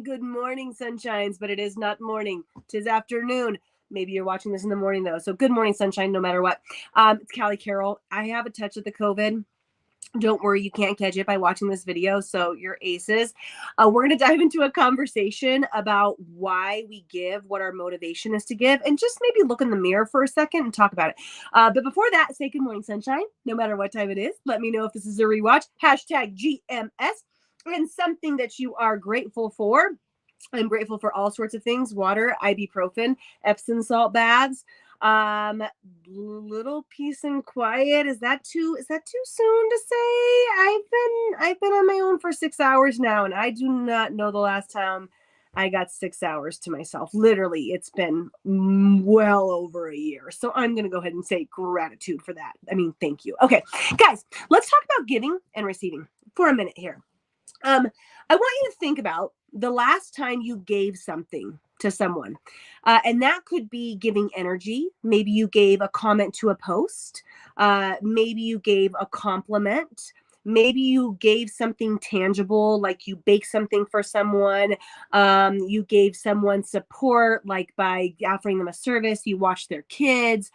Good morning, sunshines, but it is not morning. 'Tis afternoon. Maybe you're watching this in the morning, though. So good morning, sunshine, no matter what. It's Callie Carroll. I have a touch of the COVID. Don't worry, you can't catch it by watching this video, so you're aces. We're going to dive into a conversation about why we give, what our motivation is to give, and just maybe look in the mirror for a second and talk about it. But before that, say good morning, sunshine, no matter what time it is. Let me know if this is a rewatch. Hashtag GMS. And something that you are grateful for. I'm grateful for all sorts of things: water, ibuprofen, Epsom salt baths, little peace and quiet. Is that too soon to say? I've been on my own for 6 hours now, and I do not know the last time I got 6 hours to myself. Literally, it's been well over a year. So I'm going to go ahead and say gratitude for that. I mean, thank you. Okay, guys, let's talk about giving and receiving for a minute here. I want you to think about the last time you gave something to someone. And that could be giving energy. Maybe you gave a comment to a post. Maybe you gave a compliment. Maybe you gave something tangible, like you baked something for someone. You gave someone support, like by offering them a service. You watched their kids.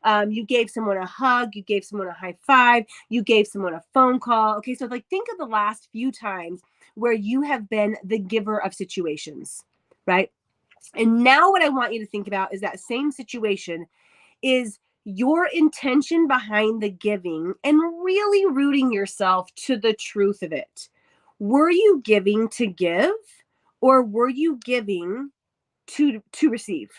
You gave someone a hug. You gave someone a high five. You gave someone a phone call. Okay, so like think of the last few times where you have been the giver of situations, right? And now what I want you to think about is that same situation is your intention behind the giving and really rooting yourself to the truth of it. Were you giving to give, or were you giving to receive?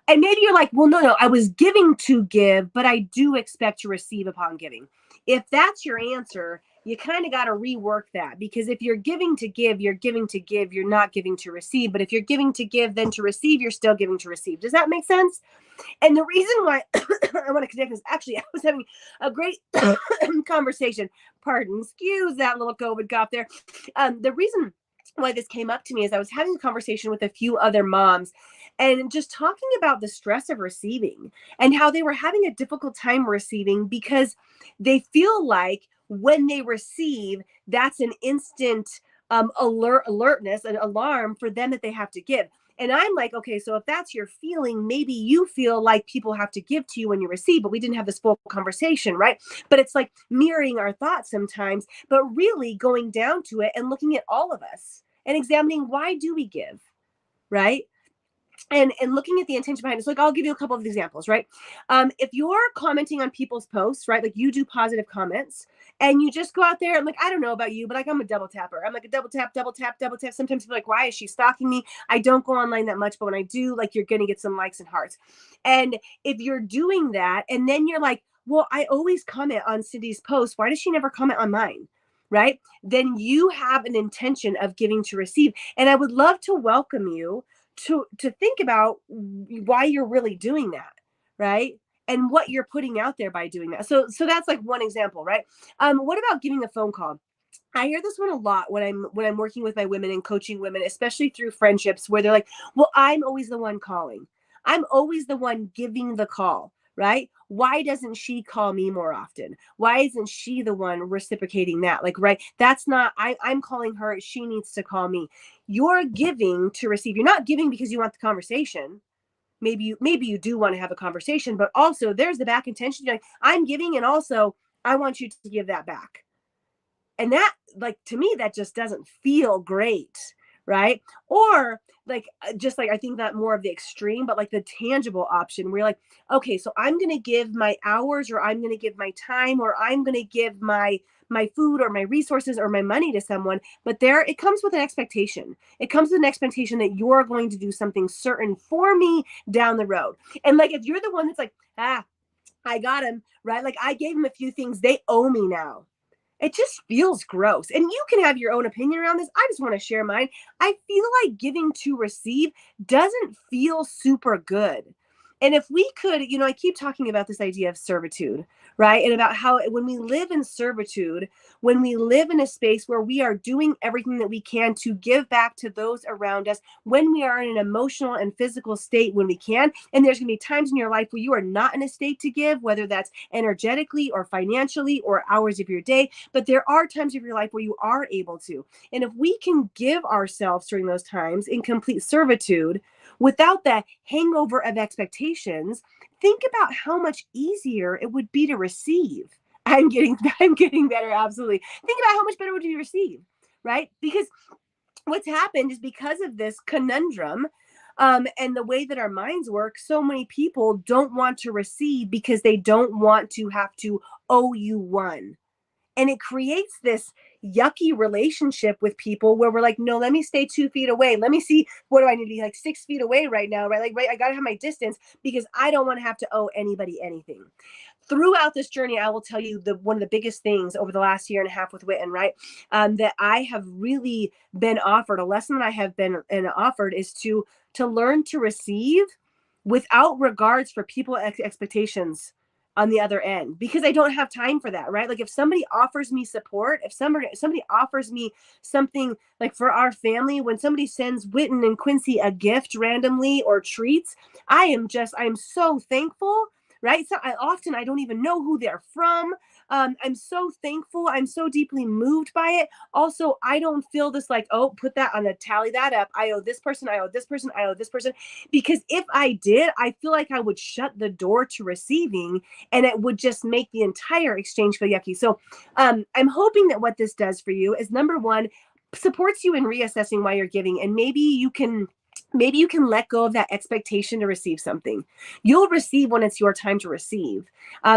And maybe you're like, well, no, I was giving to give, but I do expect to receive upon giving. If that's your answer, you kind of got to rework that, because if you're giving to give, you're giving to give, you're not giving to receive. But if you're giving to give, then to receive, you're still giving to receive. Does that make sense? And the reason why I want to connect this, actually, I was having a great conversation. Pardon, excuse that little COVID cough there. The reason why this came up to me is I was having a conversation with a few other moms and just talking about the stress of receiving and how they were having a difficult time receiving because they feel like when they receive, that's an instant alertness, an alarm for them that they have to give. And I'm like, okay, so if that's your feeling, maybe you feel like people have to give to you when you receive, but we didn't have this full conversation, right? But it's like mirroring our thoughts sometimes, but really going down to it and looking at all of us and examining, why do we give, right? And looking at the intention behind it. So like, I'll give you a couple of examples, right? If you're commenting on people's posts, right, like you do positive comments and you just go out there and like, I don't know about you, but like I'm a double tapper. I'm like a double tap, double tap, double tap. Sometimes people are like, why is she stalking me? I don't go online that much, but when I do, like, you're going to get some likes and hearts. And if you're doing that and then you're like, well, I always comment on Cindy's post, why does she never comment on mine? Right? Then you have an intention of giving to receive. And I would love to welcome you to think about why you're really doing that, right? And what you're putting out there by doing that. So that's like one example, right? What about giving a phone call? I hear this one a lot when I'm working with my women and coaching women, especially through friendships, where they're like, well, I'm always the one calling. I'm always the one giving the call, right? Why doesn't she call me more often? Why isn't she the one reciprocating that? Like, right? That's not, I'm calling her. She needs to call me. You're giving to receive. You're not giving because you want the conversation. Maybe you do want to have a conversation, but also there's the back intention. You're like, I'm giving, and also I want you to give that back. And that, like, to me, that just doesn't feel great, right? Or like, just like, I think that more of the extreme, but like the tangible option where you're like, okay, so I'm going to give my hours, or I'm going to give my time, or I'm going to give my food or my resources or my money to someone. But there, it comes with an expectation. It comes with an expectation that you're going to do something certain for me down the road. And like, if you're the one that's like, I got him, right? Like, I gave him a few things, they owe me now. It just feels gross. And you can have your own opinion around this. I just want to share mine. I feel like giving to receive doesn't feel super good. And if we could, I keep talking about this idea of servitude, right? And about how when we live in servitude, when we live in a space where we are doing everything that we can to give back to those around us, when we are in an emotional and physical state, when we can, and there's going to be times in your life where you are not in a state to give, whether that's energetically or financially or hours of your day, but there are times of your life where you are able to. And if we can give ourselves during those times in complete servitude, without that hangover of expectations, think about how much easier it would be to receive. I'm getting better, absolutely. Think about how much better it would be to receive, right? Because what's happened is because of this conundrum, and the way that our minds work, so many people don't want to receive because they don't want to have to owe you one. And it creates this yucky relationship with people where we're like, no, let me stay 2 feet away. Let me see, what do I need to be like 6 feet away right now, right? Like, right, I got to have my distance because I don't want to have to owe anybody anything. Throughout this journey, I will tell you one of the biggest things over the last year and a half with Witten, right? That I have really been offered, a lesson that I have been offered is to learn to receive without regards for people expectations on the other end, because I don't have time for that, right? Like if somebody offers me support, if somebody offers me something, like for our family, when somebody sends Witten and Quincy a gift randomly or treats, I am so thankful, right? So I don't even know who they're from. I'm so thankful. I'm so deeply moved by it. Also, I don't feel this like, oh, put that on the tally that up. I owe this person. I owe this person. I owe this person. Because if I did, I feel like I would shut the door to receiving, and it would just make the entire exchange feel yucky. So I'm hoping that what this does for you is, number one, supports you in reassessing why you're giving, and maybe you can let go of that expectation to receive something. You'll receive when it's your time to receive.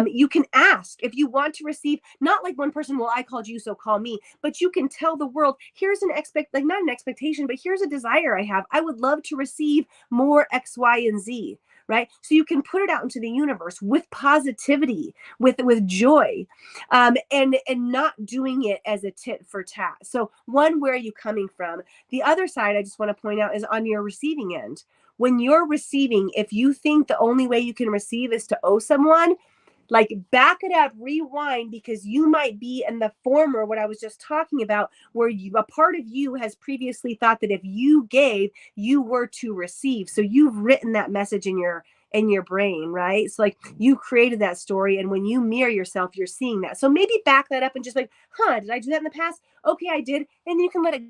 You can ask if you want to receive, not like one person, well, I called you, so call me, but you can tell the world, here's not an expectation, but here's a desire I have. I would love to receive more X, Y, and Z. Right? So you can put it out into the universe with positivity, with joy, and not doing it as a tit for tat. So one, where are you coming from? The other side I just want to point out is on your receiving end. When you're receiving, if you think the only way you can receive is to owe someone, like back it up, rewind, because you might be in the former, what I was just talking about, where a part of you has previously thought that if you gave, you were to receive. So you've written that message in your brain, right? So like you created that story, and when you mirror yourself, you're seeing that. So maybe back that up and just like, did I do that in the past? Okay, I did. And you can let it